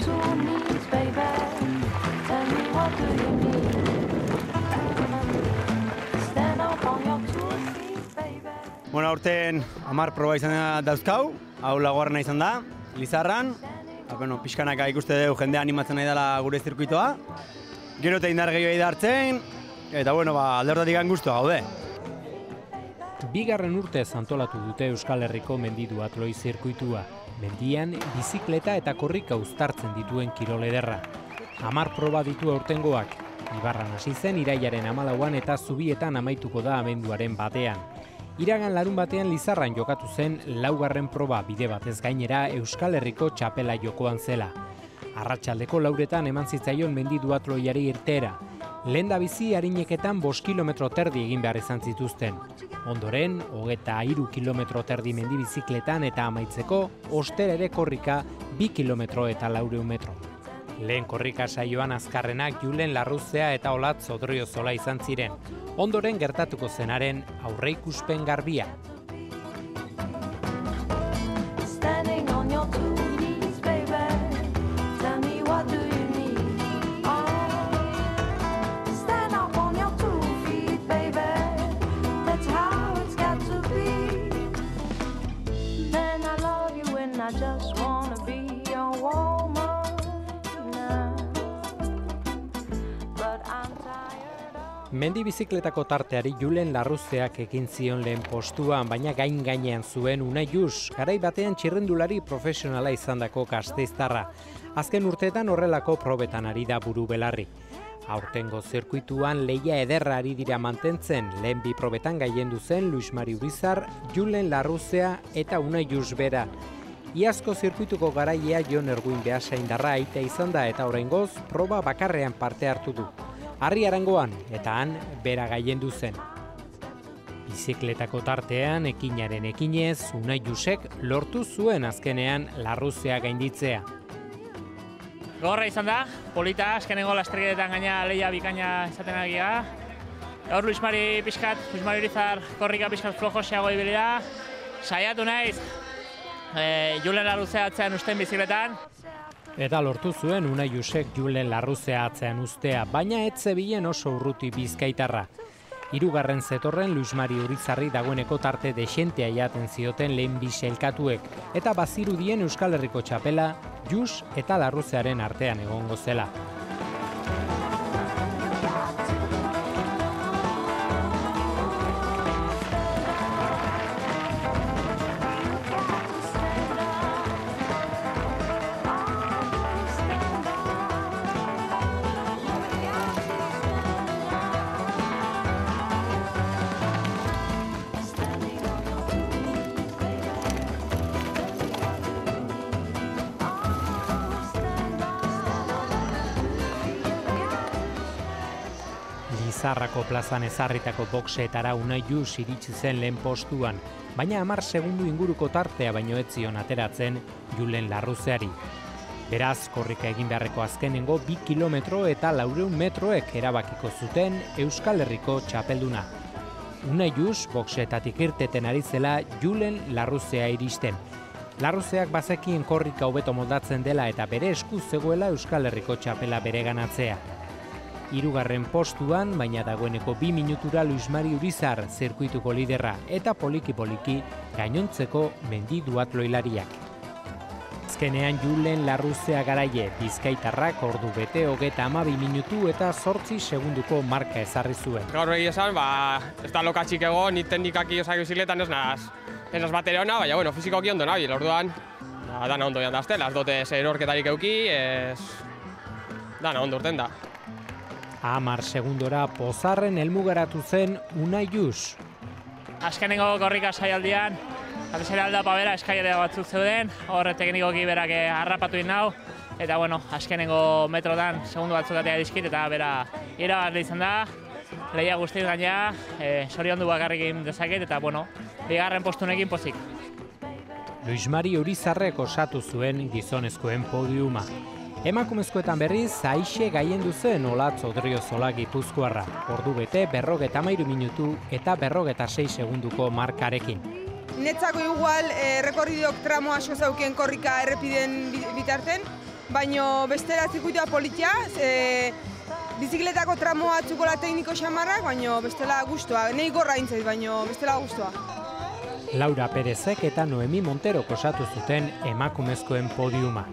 two knees, baby. Tell me what do you need? Stand up on your two feet, baby. Bueno, aurten 10 proba izan dauzkau, hau laugarrena izan da, Lizarran. Bueno, pixkanaka ikuste dugu jendea animatzen nahi dela gure zirkuitoa. Gero eta indar gehiago da hartzen, eta bueno, alde hortatik gustua gaude. Bigarren urtez antolatu dute Euskal Herriko mendi duatloi zirkuitua. Mendian, bizikleta eta korrika uztartzen dituen kirol ederra. 10 proba ditu aurtengoak. Ibarran hasi zen irailaren 14an eta Zubietan amaituko da abenduaren 1ean. Iragan larun batean Lizarran jokatu zen 4. proba bide batez gainera Euskal Herriko txapela jokoan zela. Arratsaldeko 4etan eman zitzaion mendi duatloiari irteera. Lehendabizi arineketan 5 kilometro terdi egin behar izan zituzten. Ondoren, 23 kilometro terdi mendi bizikletan eta amaitzeko, ostera ere korrika 2 kilometro eta 400 metro. Lehen korrika saioan azkarrenak Julen Larruzea eta Olatz Odriozola izan ziren. Ondoren gertatuko zenaren aurreikuspen garbia. Standing on your two knees, baby. Tell me what do you need? Stand up on your 2 feet, baby. That's how it's got to be. Man, I love you and I just wanna be your woman. Mendi bizikletako tarteari Julen Larruzeak ekin zion lehen postuan, baina gainean zuen Unai Jus, garai batean txirrendulari profesionala izandako gasteiztarra. Azken urteetan horrelako probetan ari da buru belarri. Aurtengo zirkuituan lehia ederra ari dira mantentzen, lehen 2 probetan gailendu zen Luis Mari Urizar, Julen Larruzea eta Unai Jus bera. Iazko zirkuituko garaia Jon Erguin Beasaindarra aita izan da eta oraingoz proba bakarrean parte hartu du. Harri Arangoan eta han bera gailendu zen. Bizikletako tartean ekinaren ekinez Unai Jusek lortu zuen azkenean Larruzea gainditzea. Gogorra izan da, polita, azkenengo lasterketetan gaina lehia bikaina izaten agia. Gaur Luis Mari Urizar korrika pixkat flojoseago ibilea. Saiatu naiz, Julen Larruzea atzean usten bizikletan. Eta lortu zuen Unai Jusek Julen Larruzea atzean uztea, baina ez zebilen oso urruti bizkaitarra. 3. zetorren Luis Mari Urizarri dagoeneko tarte desentea jaten zioten lehen bi sailkatuek, eta bazirudien Euskal Herriko txapela Jus eta Larruzearen artean egongo zela. Lizarrako plazan ezarritako boxeetara Unai Jus iritsi zen lehen postuan, baina 10 segundu inguruko tartea baino ez zion ateratzen Julen Larruzeari. Beraz, korrika egin beharreko azkenengo 2 kilometro eta 400 metroek erabakiko zuten Euskal Herriko txapelduna. Unai Jus boxeetatik irteten ari zela Julen Larruzea iristen. Larruzeak bazekien korrika hobeto moldatzen dela eta bere esku zegoela Euskal Herriko txapela bereganatzea. 3. postuan, baina dagoeneko 2 minutura Luis Mari Urizar zirkuituko liderra eta poliki-poliki gainontzeko mendi duatloilariak. Azkenean Julen Larruzea garaie, bizkaitarrak ordu bete 32 minutu eta 8 segunduko marka ezarri zuen. Gaur egia esan, ez da lokatxik egon, ni teknikaki osak bizikletan ez naz batere hona, baina bueno, fizikoki ondo nabil, orduan dana ondo jantazte, las dote erorketarik euki, dana ondo urten da. 10 segundora pozarren helmugaratu zen Unai Jus. Azkenengo korrika saialdian, batez ere aldapa bera eskailera batzuk zeuden, horre teknikoki berak harrapatu nau, eta bueno, azkenengo metrotan segundu batzuk atea dizkit eta bera iragarri izan da, lehia guztiz gaina, zoriondu bakarrikin dezaket eta bueno, 2. postunekin pozik. Luis Mari Urizarrek osatu zuen gizonezkoen podiuma. Emakumezkoetan berriz, Aixe gailendu zen Olatz Odriozola Gipuzkoarra. Ordu bete 53 minutu eta 56 segunduko markarekin. Netzako igual rekorridoak tramo asko zauken korrika errepiden bitarten, baina bestela zirkuitoa politia, bizikletako tramo batzukola tekniko xamarrak, baina bestela gustua. Nei gorra intzait, baina bestela gustua. Laura Perezek eta Noemi Monterok osatu zuten emakumezkoen podiuma.